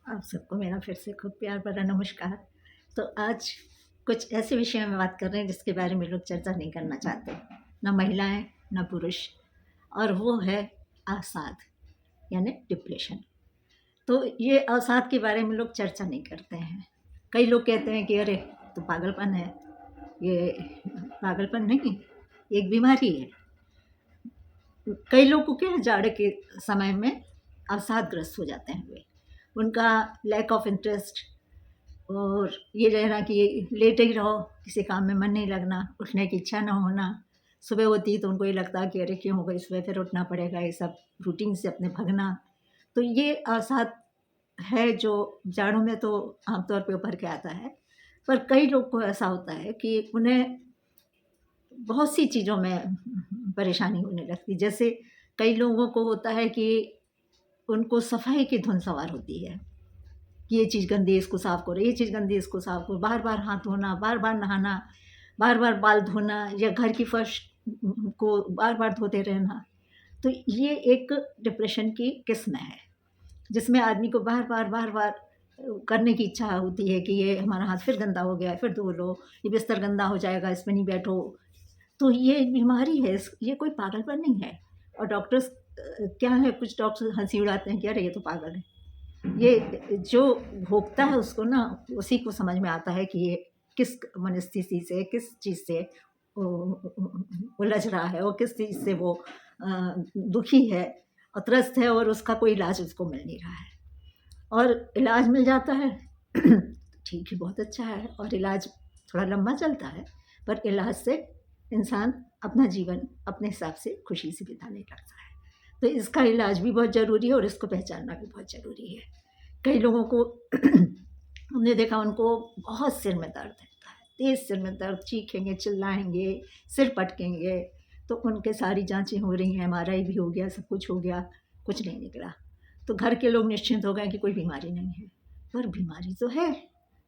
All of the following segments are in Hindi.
आप सबको मेरा फिर से खूब प्यार भरा नमस्कार। तो आज कुछ ऐसे विषय में बात कर रहे हैं जिसके बारे में लोग चर्चा नहीं करना चाहते, ना महिलाएँ, ना पुरुष, और वो है अवसाद यानी डिप्रेशन। तो ये अवसाद के बारे में लोग चर्चा नहीं करते हैं। कई लोग कहते हैं कि अरे! तो पागलपन है, ये पागलपन नहीं, एक बीमारी है। कई लोग को क्या है, जाड़े के समय में अवसादग्रस्त हो जाते हैं वे। उनका लैक ऑफ इंटरेस्ट और ये रहना कि लेटे ही रहो, किसी काम में मन नहीं लगना, उठने की इच्छा ना होना। सुबह होती तो उनको ये लगता कि अरे क्यों हो गई सुबह, फिर उठना पड़ेगा, ये सब रूटीन से अपने भगना। तो ये अवसाद है जो जाड़ों में तो आमतौर पे उभर के आता है। पर कई लोग को ऐसा होता है कि उन्हें बहुत सी चीज़ों में परेशानी होने लगती है। जैसे कई लोगों को होता है कि उनको सफाई की धुन सवार होती है कि ये चीज़ गंदी है, इसको साफ़ करो, ये चीज़ गंदी है, इसको साफ़ करो। बार-बार हाथ धोना, बार-बार नहाना, बार-बार बाल धोना या घर की फर्श को बार-बार धोते रहना। तो ये एक डिप्रेशन की किस्म है, जिसमें आदमी को बार-बार, बार-बार करने की इच्छा होती है कि ये हमारा हाथ फिर गंदा हो गया है, फिर धो लो, ये बिस्तर गंदा हो जाएगा, इसमें नहीं बैठो। तो ये एक बीमारी है, ये कोई पागलपन नहीं है। और डॉक्टर्स क्या है, कुछ डॉक्टर हँसी उड़ाते हैं कि अरे ये तो पागल है। ये जो भोगता है उसको ना, उसी को समझ में आता है कि ये किस मनस्थिति से, किस चीज़ से उलझ रहा है और किस चीज़ से वो दुखी है और त्रस्त है, और उसका कोई इलाज उसको मिल नहीं रहा है। और इलाज मिल जाता है ठीक है, बहुत अच्छा है, और इलाज थोड़ा लंबा चलता है, पर इलाज से इंसान अपना जीवन अपने हिसाब से खुशी से बिताने लगता है। तो इसका इलाज भी बहुत ज़रूरी है और इसको पहचानना भी बहुत ज़रूरी है। कई लोगों को हमने देखा, उनको बहुत सिर में दर्द रहता है, तेज़ सिर में दर्द, चीखेंगे, चिल्लाएँगे, सिर पटकेंगे, तो उनके सारी जाँचें हो रही हैं, एमआरआई भी हो गया, सब कुछ हो गया, कुछ नहीं निकला। तो घर के लोग निश्चिंत हो गए कि कोई बीमारी नहीं है, पर बीमारी तो है,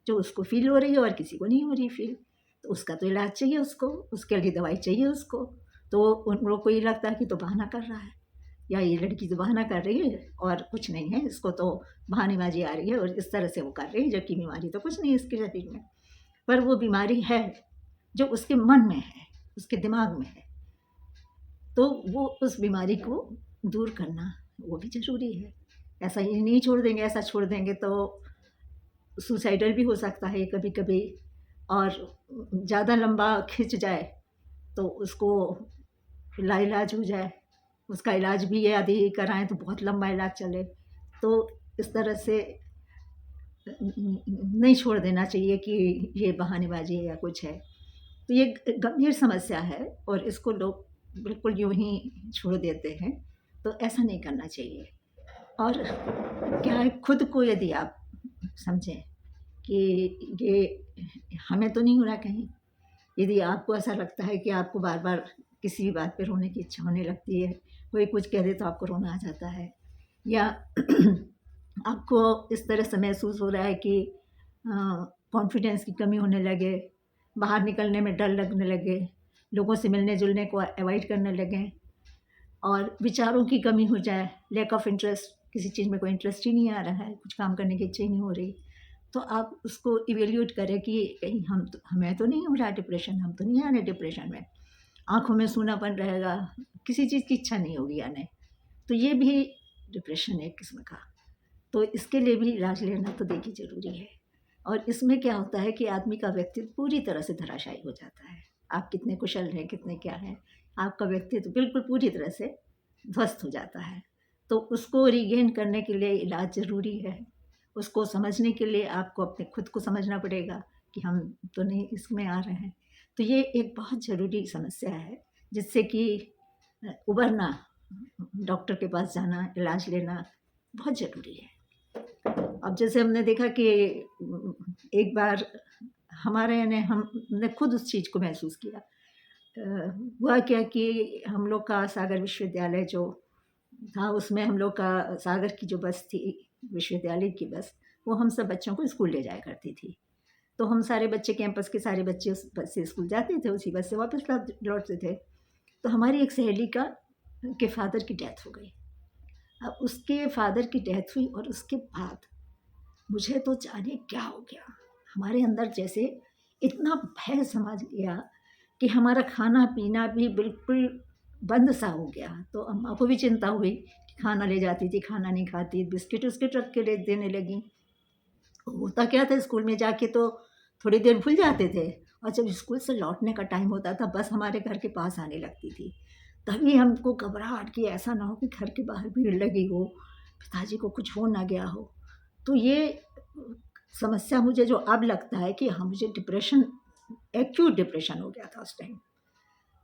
जो उसको फ़ील हो रही है और किसी को नहीं हो रही फ़ील। तो उसका तो इलाज चाहिए उसको, उसके लिए दवाई चाहिए उसको। तो उन लोगों को ये लगता है कि तो बहाना कर रहा है, या ये लड़की तो बहाना कर रही है और कुछ नहीं है, इसको तो बहानेबाज़ी आ रही है और इस तरह से वो कर रही है, जबकि बीमारी तो कुछ नहीं है इसके शरीर में। पर वो बीमारी है, जो उसके मन में है, उसके दिमाग में है। तो वो उस बीमारी को दूर करना, वो भी ज़रूरी है। ऐसा ही नहीं छोड़ देंगे, ऐसा छोड़ देंगे तो सुसाइडल भी हो सकता है कभी-कभी, और ज़्यादा लंबा खिंच जाए तो उसको लाइलाज हो जाए। उसका इलाज भी यदि कराएँ तो बहुत लंबा इलाज चले। तो इस तरह से नहीं छोड़ देना चाहिए कि ये बहानेबाज़ी है या कुछ है। तो ये गंभीर समस्या है और इसको लोग बिल्कुल यूँ ही छोड़ देते हैं, तो ऐसा नहीं करना चाहिए। और क्या है, खुद को यदि आप समझें कि ये हमें तो नहीं हो रहा कहीं। यदि आपको ऐसा लगता है कि आपको बार-बार किसी भी बात पे रोने की इच्छा होने लगती है, कोई कुछ कह दे तो आपको रोना आ जाता है, या आपको इस तरह से महसूस हो रहा है कि कॉन्फिडेंस की कमी होने लगे, बाहर निकलने में डर लगने लगे, लोगों से मिलने-जुलने को अवॉइड करने लगें, और विचारों की कमी हो जाए, लैक ऑफ इंटरेस्ट, किसी चीज़ में कोई इंटरेस्ट ही नहीं आ रहा है, कुछ काम करने की इच्छा ही नहीं हो रही, तो आप उसको इवैल्यूएट करें कि कहीं हमें तो नहीं हो रहा है डिप्रेशन, हम तो नहीं आ रहे डिप्रेशन में। आँखों में सूनापन रहेगा, किसी चीज़ की इच्छा नहीं होगी आने, तो ये भी डिप्रेशन है एक किस्म का। तो इसके लिए भी इलाज लेना तो देखिए ज़रूरी है। और इसमें क्या होता है कि आदमी का व्यक्तित्व पूरी तरह से धराशायी हो जाता है। आप कितने कुशल हैं, कितने क्या हैं, आपका व्यक्तित्व बिल्कुल पूरी तरह से ध्वस्त हो जाता है। तो उसको रीगेन करने के लिए इलाज ज़रूरी है। उसको समझने के लिए आपको अपने खुद को समझना पड़ेगा कि हम तो नहीं इसमें आ रहे हैं। तो ये एक बहुत ज़रूरी समस्या है, जिससे कि उभरना, डॉक्टर के पास जाना, इलाज लेना बहुत ज़रूरी है। अब जैसे हमने देखा कि एक बार हमारे यानी हमने खुद उस चीज़ को महसूस किया। हुआ क्या कि हम लोग का सागर विश्वविद्यालय जो था, उसमें हम लोग का सागर की जो बस थी, विश्वविद्यालय की बस, वो हम सब बच्चों को स्कूल ले जाया करती थी। तो हम सारे बच्चे, कैंपस के सारे बच्चे उस बस से स्कूल जाते थे, उसी बस से वापस लौटते थे। तो हमारी एक सहेली के फ़ादर की डेथ हो गई। अब उसके फ़ादर की डेथ हुई और उसके बाद मुझे तो जाने क्या हो गया, हमारे अंदर जैसे इतना भय समा गया कि हमारा खाना पीना भी बिल्कुल बंद सा हो गया। तो अम्मा को भी चिंता हुई कि खाना ले जाती थी, खाना नहीं खाती, बिस्किट उस्किट रख के देने लगी। होता क्या था, स्कूल में जाके तो थोड़ी देर भूल जाते थे, और जब स्कूल से लौटने का टाइम होता था, बस हमारे घर के पास आने लगती थी, तभी हमको घबराहट कि ऐसा ना हो कि घर के बाहर भीड़ लगी हो, पिताजी को कुछ हो ना गया हो। तो ये समस्या मुझे जो अब लगता है कि हाँ, मुझे डिप्रेशन, एक्यूट डिप्रेशन हो गया था उस टाइम।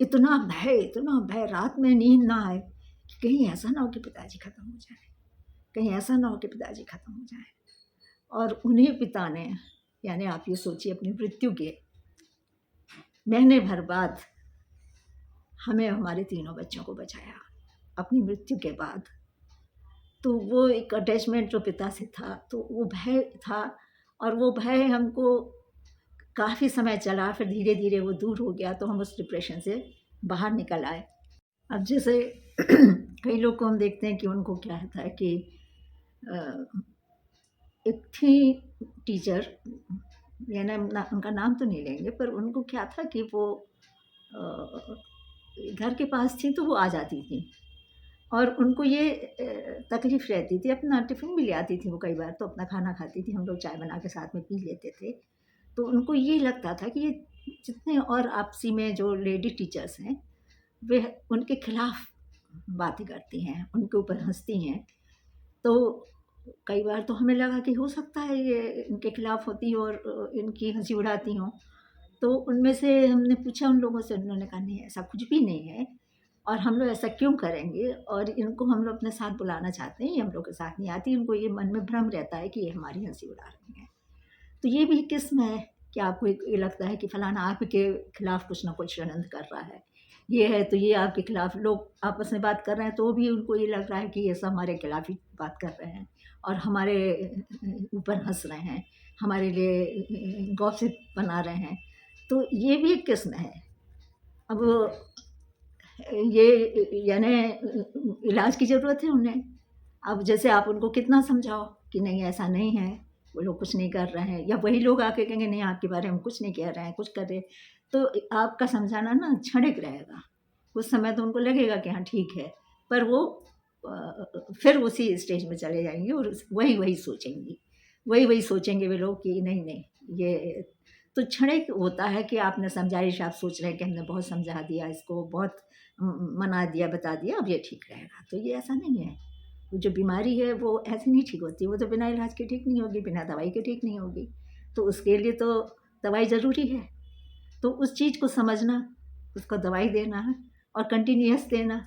इतना भय, रात में नींद ना आए कि कहीं ऐसा ना हो कि पिताजी ख़त्म हो जाए, कहीं ऐसा ना हो कि पिताजी ख़त्म हो जाए। और उन्हीं पिता ने, यानी आप ये सोचिए, अपनी मृत्यु के महीने भर बाद हमें, हमारे तीनों बच्चों को बचाया अपनी मृत्यु के बाद। तो वो एक अटैचमेंट जो पिता से था, तो वो भय था, और वो भय हमको काफ़ी समय चला, फिर धीरे धीरे वो दूर हो गया, तो हम उस डिप्रेशन से बाहर निकल आए। अब जैसे कई लोग को हम देखते हैं कि उनको क्या होता है कि एक थी टीचर, यानी उनका नाम तो नहीं लेंगे, पर उनको क्या था कि वो घर के पास थी, तो वो आ जाती थी, और उनको ये तकलीफ़ रहती थी, अपना टिफ़िन भी ले आती थी वो कई बार, तो अपना खाना खाती थी, हम लोग चाय बना के साथ में पी लेते थे। तो उनको ये लगता था कि ये जितने और आपसी में जो लेडी टीचर्स हैं, वे उनके खिलाफ बातें करती हैं, उनके ऊपर हँसती हैं। तो कई बार तो हमें लगा कि हो सकता है ये इनके खिलाफ होती हो और इनकी हँसी उड़ाती हों। तो उनमें से हमने पूछा उन लोगों से, उन्होंने कहा नहीं, ऐसा कुछ भी नहीं है, और हम लोग ऐसा क्यों करेंगे, और इनको हम लोग अपने साथ बुलाना चाहते हैं, ये हम लोग के साथ नहीं आती, इनको ये मन में भ्रम रहता है कि ये हमारी हँसी उड़ा रही हैं। तो ये भी किस्म है कि आपको ये लगता है कि फलाना आपके खिलाफ कुछ ना कुछ षड्यंत्र कर रहा है, ये है तो ये आपके खिलाफ, लोग आपस में बात कर रहे हैं तो भी उनको ये लग रहा है कि ये सब हमारे खिलाफ ही बात कर रहे हैं और हमारे ऊपर हंस रहे हैं, हमारे लिए गॉसिप बना रहे हैं। तो ये भी एक किस्म है। अब ये यानी इलाज की ज़रूरत है उन्हें। अब जैसे आप उनको कितना समझाओ कि नहीं ऐसा नहीं है, वो लोग कुछ नहीं कर रहे हैं, या वही लोग आके कहेंगे नहीं आपके बारे में कुछ नहीं कह रहे हैं, कुछ कर रहे, तो आपका समझाना ना क्षणिक रहेगा। कुछ समय तो उनको लगेगा कि हाँ ठीक है, पर वो फिर उसी स्टेज में चले जाएंगे और वही सोचेंगी, वही सोचेंगे वे लोग कि नहीं नहीं, ये तो क्षणिक होता है कि आपने समझाइश, आप सोच रहे हैं कि हमने बहुत समझा दिया इसको, बहुत मना दिया, बता दिया, अब ये ठीक रहेगा। तो ये ऐसा नहीं है। वो जो बीमारी है वो ऐसे नहीं ठीक होती, वो तो बिना इलाज के ठीक नहीं होगी, बिना दवाई के ठीक नहीं होगी। तो उसके लिए तो दवाई ज़रूरी है। तो उस चीज़ को समझना, उसको दवाई देना है और कंटिन्यूअस देना,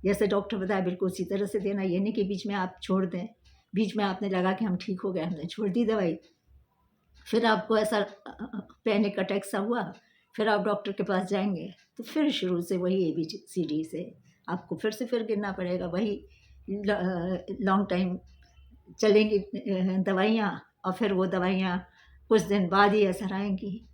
जैसे डॉक्टर बताया बिल्कुल उसी तरह से देना। ये नहीं कि बीच में आप छोड़ दें, बीच में आपने लगा कि हम ठीक हो गए, हमने छोड़ दी दवाई, फिर आपको ऐसा पैनिक अटैक सा हुआ, फिर आप डॉक्टर के पास जाएंगे तो फिर शुरू से वही ABCD से आपको फिर गिरना पड़ेगा, वही लॉन्ग टाइम चलेंगी दवाइयाँ, और फिर वो दवाइयाँ कुछ दिन बाद ही असर आएंगी,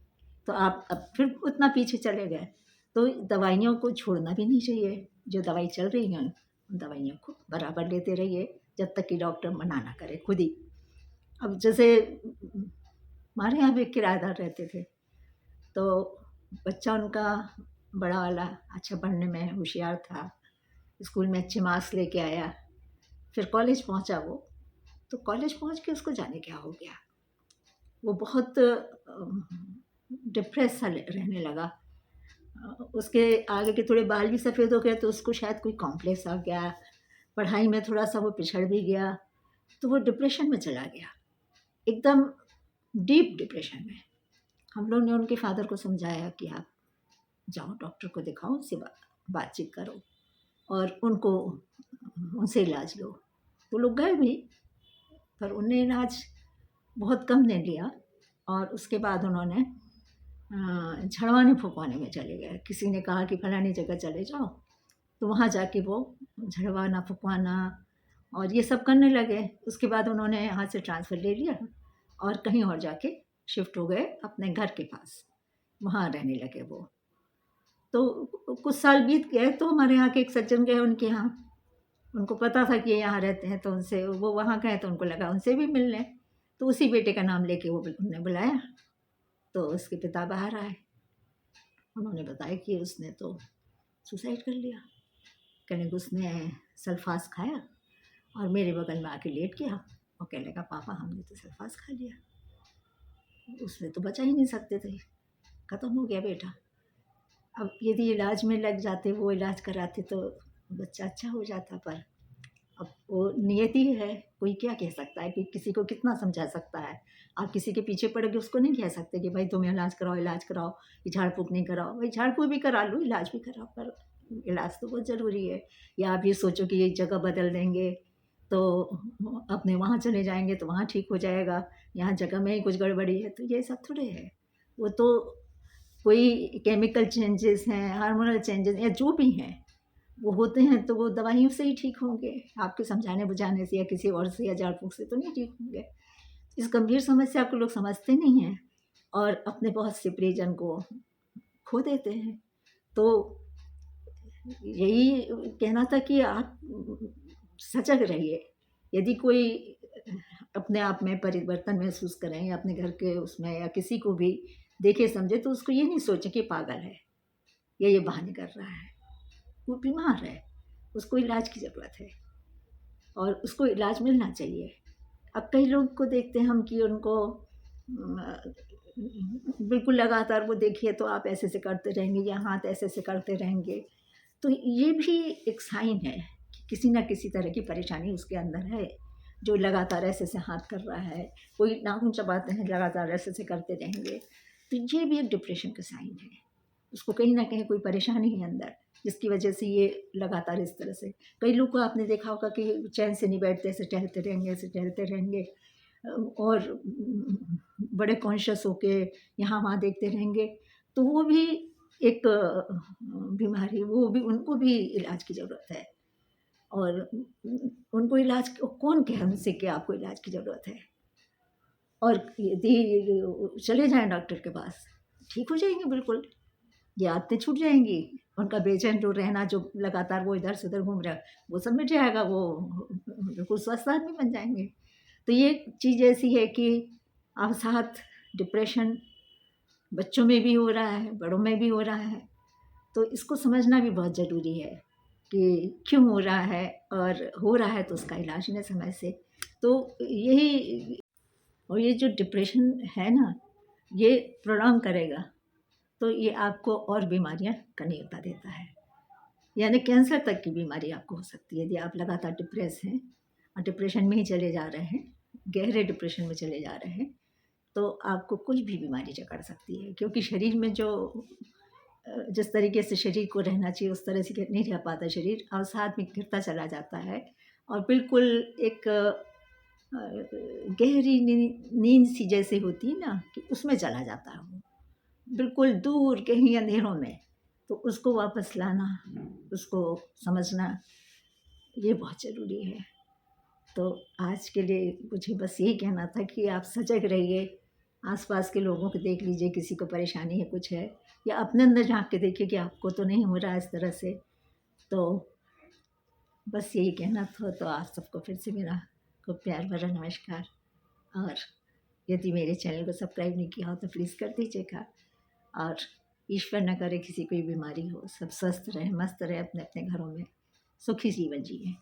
तो आप अब फिर उतना पीछे चले गए। तो दवाइयों को छोड़ना भी नहीं चाहिए, जो दवाई चल रही हैं उन दवाइयों को बराबर लेते रहिए जब तक कि डॉक्टर मना ना करे खुद ही। अब जैसे हमारे यहाँ भी एक किराएदार रहते थे, तो बच्चा उनका बड़ा वाला अच्छा पढ़ने में होशियार था, स्कूल में अच्छे मार्क्स लेके आया, फिर कॉलेज पहुंचा वो, तो कॉलेज पहुंच के उसको जाने क्या हो गया, वो बहुत डिप्रेस सा रहने लगा। उसके आगे के थोड़े बाल भी सफ़ेद हो गए, तो उसको शायद कोई कॉम्प्लेक्स आ गया, पढ़ाई में थोड़ा सा वो पिछड़ भी गया, तो वो डिप्रेशन में चला गया, एकदम डीप डिप्रेशन में। हम लोग ने उनके फादर को समझाया कि आप जाओ डॉक्टर को दिखाओ, उनसे बातचीत करो और उनसे इलाज लो। तो लोग गए भी, पर उन्हें इलाज बहुत कम ने लिया, और उसके बाद उन्होंने झड़वाने फुकवाने में चले गए। किसी ने कहा कि फलानी जगह चले जाओ, तो वहाँ जाके वो झड़वाना फुकवाना और ये सब करने लगे। उसके बाद उन्होंने यहाँ से ट्रांसफ़र ले लिया और कहीं और जाके शिफ्ट हो गए अपने घर के पास, वहाँ रहने लगे वो। तो कुछ साल बीत गए, तो हमारे यहाँ के एक सज्जन गए उनके यहाँ, उनको पता था कि ये यहाँ रहते हैं, तो उनसे वो वहाँ गए, तो उनको लगा उनसे भी मिल लें। तो उसी बेटे का नाम लेके वो उन्होंने बुलाया, तो उसके पिता बाहर आए। उन्होंने बताया कि उसने तो सुसाइड कर लिया। कहने कि उसने सल्फास खाया और मेरे बगल में आके लेट गया और कहने लगा पापा हमने तो सल्फास खा लिया। उसमें तो बचा ही नहीं सकते थे, ख़त्म हो गया बेटा। अब यदि इलाज में लग जाते, वो इलाज कराते तो बच्चा अच्छा हो जाता, पर अब वो नियति है, कोई क्या कह सकता है कि किसी को कितना समझा सकता है। आप किसी के पीछे पड़ के उसको नहीं कह सकते कि भाई तुम इलाज कराओ, इलाज कराओ, ये झाड़ फूँक नहीं कराओ। भाई झाड़ फूँक भी करा लो, इलाज भी कराओ, पर इलाज तो बहुत ज़रूरी है। या आप ये सोचो कि ये जगह बदल देंगे तो अपने वहाँ चले जाएँगे तो वहाँ ठीक हो जाएगा, यहाँ जगह में ही कुछ गड़बड़ी है, तो ये सब थोड़े है। वो तो कोई केमिकल चेंजेस हैं, हार्मोनल चेंजेस या जो भी हैं, वो होते हैं तो वो दवाइयों से ही ठीक होंगे। आपके समझाने बुझाने से या किसी और से या झाड़ फूँक से तो नहीं ठीक होंगे। इस गंभीर समस्या को लोग समझते नहीं हैं और अपने बहुत से प्रियजन को खो देते हैं। तो यही कहना था कि आप सजग रहिए। यदि कोई अपने आप में परिवर्तन महसूस करें या अपने घर के उसमें या किसी को भी देखे समझे, तो उसको ये नहीं सोचे कि पागल है या ये बहाने कर रहा है। वो बीमार है, उसको इलाज की ज़रूरत है और उसको इलाज मिलना चाहिए। अब कई लोग को देखते हैं हम कि उनको बिल्कुल लगातार वो देखिए तो आप ऐसे-ऐसे करते रहेंगे या हाथ ऐसे-ऐसे करते रहेंगे, तो ये भी एक साइन है कि किसी न किसी तरह की परेशानी उसके अंदर है, जो लगातार ऐसे-ऐसे हाथ कर रहा है। कोई नाखून चबाते हैं, लगातार ऐसे-ऐसे करते रहेंगे, तो ये भी एक डिप्रेशन का साइन है। उसको कहीं न कहीं कोई परेशानी है अंदर, जिसकी वजह से ये लगातार इस तरह से। कई लोग को आपने देखा होगा कि चैन से नहीं बैठते, ऐसे टहलते रहेंगे, ऐसे टहलते रहेंगे और बड़े कॉन्शियस होके यहाँ-वहाँ देखते रहेंगे, तो वो भी एक बीमारी, वो भी उनको भी इलाज की ज़रूरत है। और उनको इलाज कौन कहे उनसे कि आपको इलाज की ज़रूरत है? और यदि चले जाएँ डॉक्टर के पास, ठीक हो जाएँगे बिल्कुल। ये आदतें छूट जाएँगी, उनका बेचैन जो रहना, जो लगातार वो इधर से उधर घूम रहा है, वो सब मिट जाएगा, वो बिल्कुल स्वस्थ आदमी बन जाएँगे। तो ये चीज़ ऐसी है कि अवसाद, डिप्रेशन बच्चों में भी हो रहा है, बड़ों में भी हो रहा है, तो इसको समझना भी बहुत ज़रूरी है कि क्यों हो रहा है और हो रहा है तो उसका इलाज लें समय से। तो यही, और ये जो डिप्रेशन है ना, ये प्रोलॉन्ग करेगा, तो ये आपको और बीमारियाँ का न्योता देता है। यानी कैंसर तक की बीमारी आपको हो सकती है यदि आप लगातार डिप्रेस हैं और डिप्रेशन में ही चले जा रहे हैं, गहरे डिप्रेशन में चले जा रहे हैं, तो आपको कोई भी बीमारी जकड़ सकती है। क्योंकि शरीर में जो जिस तरीके से शरीर को रहना चाहिए उस तरह से नहीं रह पाता शरीर, अवसाद में गिरता चला जाता है और बिल्कुल एक गहरी नींद सी जैसे होती है ना, कि उसमें चला जाता है वो, बिल्कुल दूर कहीं अंधेरों में। तो उसको वापस लाना, उसको समझना, ये बहुत ज़रूरी है। तो आज के लिए मुझे बस यही कहना था कि आप सजग रहिए, आस-पास के लोगों को देख लीजिए, किसी को परेशानी है, कुछ है, या अपने अंदर झाँक के देखिए कि आपको तो नहीं हो रहा है इस तरह से। तो बस यही कहना था, तो आप सबको फिर से मेरा खूब प्यार भरा नमस्कार। और यदि मेरे चैनल को सब्सक्राइब नहीं किया हो तो प्लीज़ कर दीजिएगा। और ईश्वर न करे किसी को भी बीमारी हो, सब स्वस्थ रहें, मस्त रहें अपने-अपने घरों में, सुखी जीवन जिएँ।